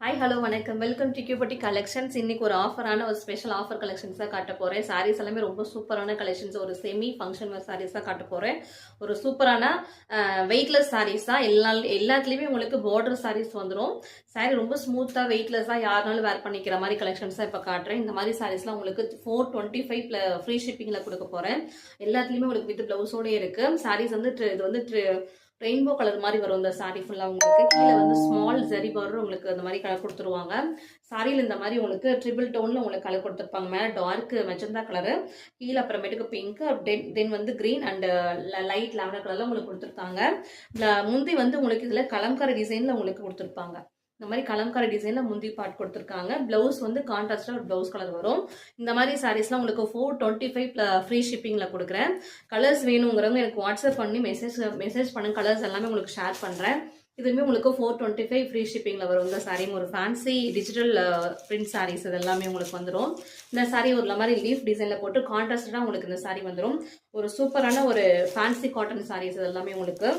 Hi hello வணக்கம் welcome to கியூபட்டி collections. இன்னைக்கு ஒரு ஆஃபரான ஒரு ஸ்பெஷல் ஆஃபர் கலெக்ஷன்ஸ் தான் காட்ட போறேன். சாரீஸ் எல்லாமே ரொம்ப சூப்பரான கலெக்ஷன்ஸ், ஒரு செமி ஃபங்க்ஷன் வேர் சாரீஸ் தான் காட்ட போறேன். ஒரு சூப்பரான வெயிட்லெஸ் சாரீஸ் தான். எல்லாத்துலயுமே உங்களுக்கு பார்டர் சாரீஸ் வந்துடும். சாரீ ரொம்ப ஸ்மூத்தா வெயிட்லெஸ்ஸா யாருனாலும் வேர் பண்ணிக்கிற மாதிரி கலெக்ஷன்ஸ் தான் இப்போ காட்டுறேன். இந்த மாதிரி சாரீஸ்லாம் உங்களுக்கு 425 ஃப்ரீ ஷிப்பிங்ல கொடுக்க போறேன். எல்லாத்துலயுமே உங்களுக்கு வித் பிளவுஸோட இருக்கு. சாரீஸ் வந்து இது வந்து ரெயின்போ கலர் மாதிரி வரும். இந்த சாரி ஃபுல்லா உங்களுக்கு கீழே வந்து ஸ்மால் ஜரி பார்டர் உங்களுக்கு அந்த மாதிரி கலர் கொடுத்துருவாங்க. சாரியில் இந்த மாதிரி உங்களுக்கு ட்ரிபிள் டோன்ல உங்களுக்கு கலர் கொடுத்துருப்பாங்க. மேலே டார்க் மெஜந்தா கலரு, கீழே அப்புறமேட்டுக்கு பிங்க், தென் வந்து கிரீன் அண்ட் லைட் லாவெண்டர் கலர்ல உங்களுக்கு கொடுத்துருக்காங்க. முந்தி வந்து உங்களுக்கு இதுல கலம்காரி டிசைன்ல உங்களுக்கு கொடுத்துருப்பாங்க. இந்த மாதிரி கலம்காரி டிசைன்ல முந்தி பார்ட் கொடுத்துருக்காங்க. பிளவுஸ் வந்து கான்ட்ராஸ்டா ஒரு பிளவுஸ் கலர் வரும். இந்த மாதிரி சாரீஸ்லாம் உங்களுக்கு 425 ஃப்ரீ ஷிப்பிங்ல கொடுக்குறேன். கலர்ஸ் வேணுங்கிறவங்க எனக்கு வாட்ஸ்அப் பண்ணி மெசேஜ் பண்ணுங்க. கலர்ஸ் எல்லாமே உங்களுக்கு ஷேர் பண்றேன். இதுவுமே உங்களுக்கு 425 ஃப்ரீ ஷிப்பிங்ல வரும். இந்த சாரீ ஒரு ஃபேன்சி டிஜிட்டல் பிரிண்ட் சாரீஸ் இது எல்லாமே உங்களுக்கு வந்துடும். இந்த சாரீ ஒரு மாதிரி லீஃப் டிசைன்ல போட்டு கான்ட்ராஸ்டா உங்களுக்கு இந்த சாரீ வந்துடும். ஒரு சூப்பரான ஒரு ஃபேன்சி காட்டன் சாரீஸ் இது எல்லாமே உங்களுக்கு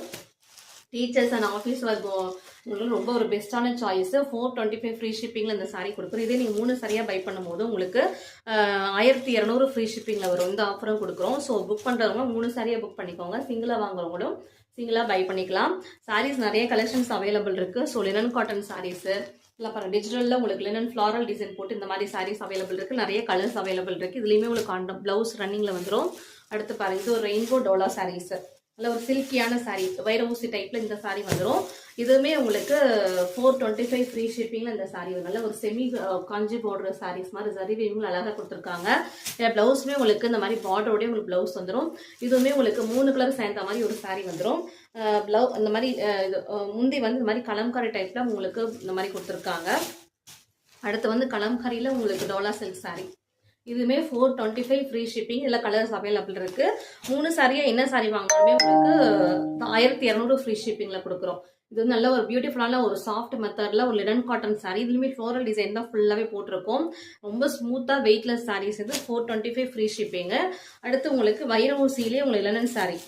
டீச்சர்ஸ் அண்ட் ஆஃபீஸ் ஒர்க் உங்களுக்கு ரொம்ப ஒரு பெஸ்ட்டான சாய்ஸ். 425 ஃப்ரீ ஷிப்பிங்ல இந்த சாரீ கொடுக்குறோம். இதே நீங்கள் 3 சரியா பை பண்ணும்போது உங்களுக்கு 1200 ஃப்ரீ ஷிப்பிங்ல வரும். இந்த ஆஃபரும் கொடுக்குறோம். ஸோ புக் பண்ணுறவங்க 3 சாரியா புக் பண்ணிக்கோங்க. சிங்கிளாக வாங்குறவங்களும் சிங்கிளாக பை பண்ணிக்கலாம். சாரீஸ் நிறைய கலெக்ஷன்ஸ் அவைலபிள் இருக்கு. ஸோ லினன் காட்டன் சாரீஸ் இல்லை பாருங்க, டிஜிட்டலில் உங்களுக்கு லினன் ஃப்ளாரல் டிசைன் போட்டு இந்த மாதிரி சாரீஸ் அவைலபிள் இருக்கு. நிறைய கலர்ஸ் அவைலபிள் இருக்கு. இதுலேயுமே உங்களுக்கு பிளவுஸ் ரன்னிங்ல வந்துடும். அடுத்து பாருங்க, இது ஒரு ரெயின்போ டோலா சாரீஸ், நல்ல ஒரு சில்கியான சாரீ, வைர ஊசி டைப்ல இந்த சாரீ வந்துடும். இதுவுமே உங்களுக்கு 425 ஃப்ரீ ஷிப்பிங்ல இந்த சாரீ நல்ல ஒரு செமி காஞ்சி பார்டர் சாரீஸ் மாதிரி சரி இவங்க அழகாக கொடுத்துருக்காங்க. பிளவுஸுமே உங்களுக்கு இந்த மாதிரி பார்டரோடய உங்களுக்கு பிளவுஸ் வந்துடும். இதுவுமே உங்களுக்கு 3 கலர் சேர்ந்த மாதிரி ஒரு சாரீ வந்துடும். இந்த மாதிரி முந்தி வந்து இந்த மாதிரி கலம்காரி டைப்ல உங்களுக்கு இந்த மாதிரி கொடுத்துருக்காங்க. அடுத்து வந்து கலம்காரியில உங்களுக்கு டோலா சில்க் சாரீ, இதுவுமே 425 ஃப்ரீ ஷிப்பிங். இதில் கலர்ஸ் அவைலபிள் இருக்கு. 3 சாரியா என்ன சாரி வாங்கினாலுமே உங்களுக்கு 1200 ஃப்ரீ ஷிப்பிங்ல கொடுக்குறோம். இது வந்து நல்ல ஒரு பியூட்டிஃபுல்லான ஒரு சாஃப்ட் மெத்தட்ல ஒரு லினன் காட்டன் சாரி. இதுலயுமே ஃப்ளோரல் டிசைன் தான் ஃபுல்லாவே போட்டிருக்கோம். ரொம்ப ஸ்மூத்தா வெயிட்லெஸ் சாரீஸ். இது 425 ஃப்ரீ ஷிப்பிங். அடுத்து உங்களுக்கு வைர ஊசியிலே உங்களுக்கு லினன் சாரி,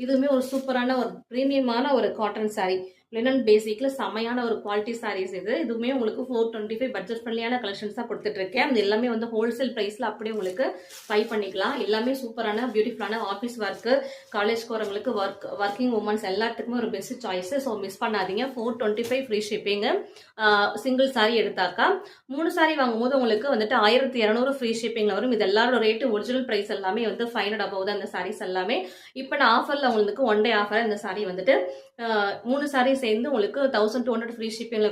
இதுவுமே ஒரு சூப்பரான ஒரு பிரீமியமான ஒரு காட்டன் சாரி, லினன் பேசிக்ல செமையான ஒரு குவாலிட்டி சாரீஸ். இதுவுமே உங்களுக்கு 425 பட்ஜெட் ஃப்ரெண்ட்லியான கலெக்ஷன்ஸ் தான் கொடுத்துட்டு இருக்கேன். அது எல்லாமே வந்து ஹோல்சேல் பிரைஸ்ல அப்படியே உங்களுக்கு பை பண்ணிக்கலாம். எல்லாமே சூப்பரான பியூட்டிஃபுல்லான ஆஃபீஸ் ஒர்க், காலேஜ் போறவங்களுக்கு, ஒர்க்கிங் உமன்ஸ் எல்லாத்துக்குமே ஒரு பெஸ்ட் சாய்ஸ். ஸோ மிஸ் பண்ணாதீங்க. 425 ஃப்ரீ ஷிப்பிங். சிங்கிள் சாரி எடுத்தாக்கா 3 சாரி வாங்கும்போது உங்களுக்கு வந்துட்டு 1200 ஃப்ரீ ஷிப்பிங்ல வரும். இது எல்லாரோட ரேட்டு ஒரிஜினல் பிரைஸ் எல்லாமே வந்து 500 above தான் இந்த சாரீஸ் எல்லாமே. இப்போ நான் ஆஃபர்ல உங்களுக்கு 1 day ஆஃபர் இந்த சாரி வந்துட்டு 3 சாரி சேர்ந்து உங்களுக்கு 1200 ஃப்ரீ ஷிப்பிங்ல